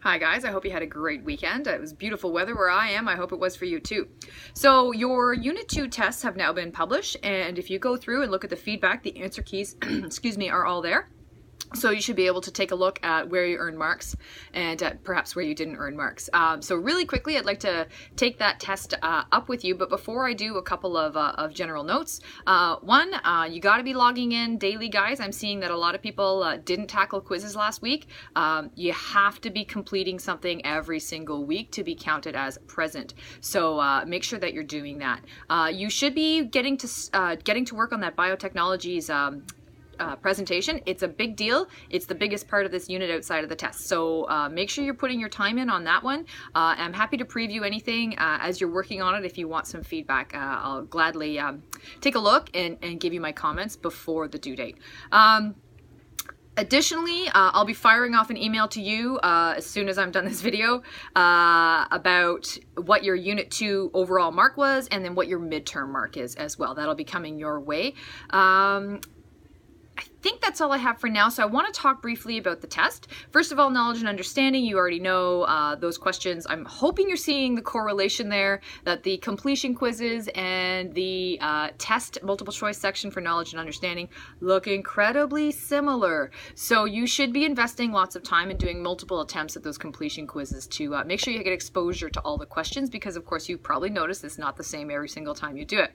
Hi guys, I hope you had a great weekend. It was beautiful weather where I am. I hope it was for you too. So your Unit 2 tests have now been published, and if you go through and look at the feedback, the answer keys, excuse me, are all there. So you should be able to take a look at where you earned marks and perhaps where you didn't earn marks. So really quickly, I'd like to take that test up with you. But before I do, a couple of general notes. One, you got to be logging in daily, guys. I'm seeing that a lot of people didn't tackle quizzes last week. You have to be completing something every single week to be counted as present. So make sure that you're doing that. You should be getting to work on that biotechnologies presentation. It's a big deal. It's the biggest part of this unit outside of the test. So make sure you're putting your time in on that one. I'm happy to preview anything as you're working on it. If you want some feedback, I'll gladly take a look and give you my comments before the due date. Additionally, I'll be firing off an email to you as soon as I'm done this video about what your Unit 2 overall mark was and then what your midterm mark is as well. That'll be coming your way. I think that's all I have for now, so I want to talk briefly about the test. First of all, knowledge and understanding, you already know those questions. I'm hoping you're seeing the correlation there, that the completion quizzes and the test multiple choice section for knowledge and understanding look incredibly similar. So you should be investing lots of time in doing multiple attempts at those completion quizzes to make sure you get exposure to all the questions, because of course you've probably noticed it's not the same every single time you do it.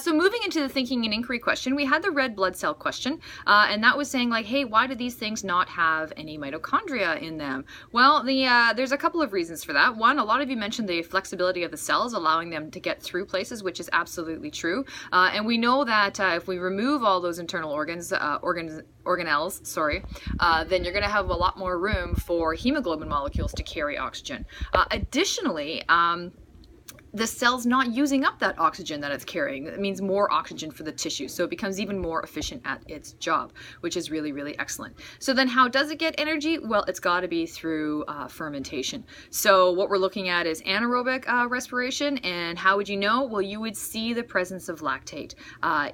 So moving into the thinking and inquiry question, we had the red blood cell question. And that was saying like, hey, why do these things not have any mitochondria in them? Well, there's a couple of reasons for that. One, a lot of you mentioned the flexibility of the cells, allowing them to get through places, which is absolutely true. And we know that if we remove all those internal organelles, sorry, then you're going to have a lot more room for hemoglobin molecules to carry oxygen. Additionally, the cell's not using up that oxygen that it's carrying. That means more oxygen for the tissue, so it becomes even more efficient at its job, which is really, really excellent. So then how does it get energy? Well, it's got to be through fermentation. So what we're looking at is anaerobic respiration, and how would you know? Well, you would see the presence of lactate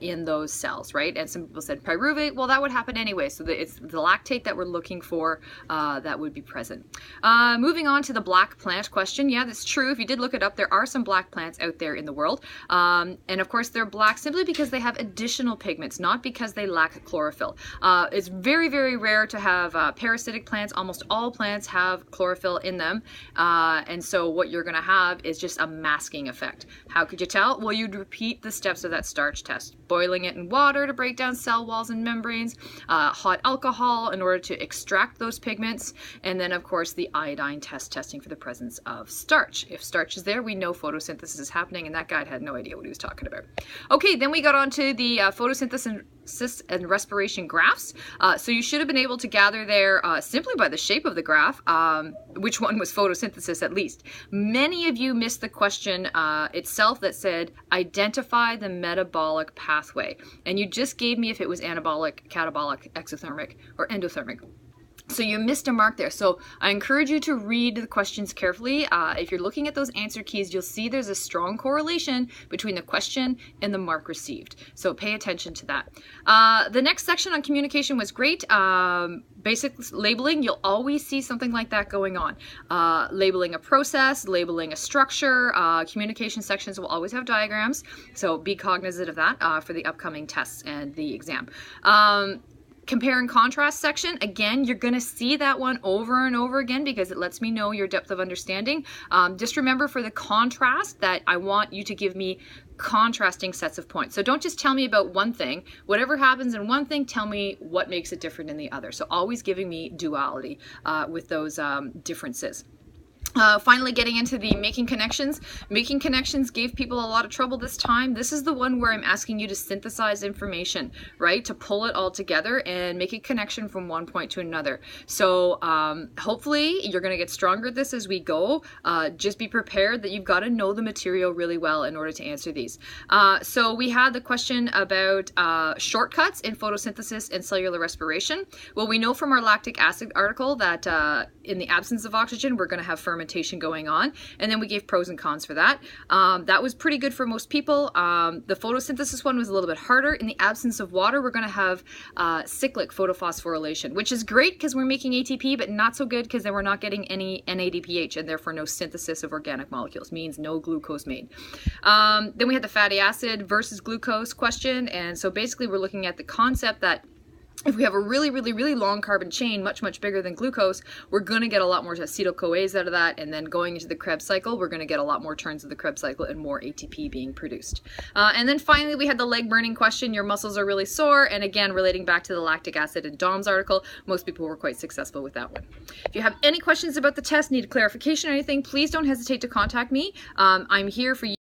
in those cells, right? And some people said pyruvate. Well, that would happen anyway, so it's the lactate that we're looking for that would be present. Moving on to the black plant question. Yeah, that's true. If you did look it up, there are some black plants out there in the world, and of course they're black simply because they have additional pigments, not because they lack chlorophyll. It's very, very rare to have parasitic plants. Almost all plants have chlorophyll in them, and so what you're going to have is just a masking effect. How could you tell? Well, you'd repeat the steps of that starch test, boiling it in water to break down cell walls and membranes, hot alcohol in order to extract those pigments, and then of course the iodine test, testing for the presence of starch. If starch is there, we know photosynthesis is happening, and that guy had no idea what he was talking about. Okay, then we got on to the photosynthesis and respiration graphs. So you should have been able to gather there simply by the shape of the graph which one was photosynthesis at least. Many of you missed the question itself that said identify the metabolic pathway, and you just gave me if it was anabolic, catabolic, exothermic, or endothermic. So you missed a mark there. So I encourage you to read the questions carefully. If you're looking at those answer keys, you'll see there's a strong correlation between the question and the mark received. So pay attention to that. The next section on communication was great. Basic labeling, you'll always see something like that going on. Labeling a process, labeling a structure. Communication sections will always have diagrams. So be cognizant of that for the upcoming tests and the exam. Compare and contrast section, again, you're going to see that one over and over again because it lets me know your depth of understanding. Just remember for the contrast that I want you to give me contrasting sets of points. So don't just tell me about one thing. Whatever happens in one thing, tell me what makes it different in the other. So always giving me duality with those differences. Finally, getting into the making connections. Making connections gave people a lot of trouble this time. This is the one where I'm asking you to synthesize information, right? To pull it all together and make a connection from one point to another. So hopefully you're going to get stronger at this as we go. Just be prepared that you've got to know the material really well in order to answer these. So we had the question about shortcuts in photosynthesis and cellular respiration. Well, we know from our lactic acid article that in the absence of oxygen, we're going to have fermentation. fermentation going on. And then we gave pros and cons for that. That was pretty good for most people. The photosynthesis one was a little bit harder. In the absence of water, we're going to have cyclic photophosphorylation, which is great because we're making ATP, but not so good because then we're not getting any NADPH and therefore no synthesis of organic molecules, means no glucose made. Then we had the fatty acid versus glucose question. And so basically we're looking at the concept that if we have a really, really, really long carbon chain, much, much bigger than glucose, we're going to get a lot more acetyl-CoAs out of that. And then going into the Krebs cycle, we're going to get a lot more turns of the Krebs cycle and more ATP being produced. And then finally, we had the leg burning question. Your muscles are really sore. And again, relating back to the lactic acid and Dom's article, most people were quite successful with that one. If you have any questions about the test, need clarification or anything, please don't hesitate to contact me. I'm here for you.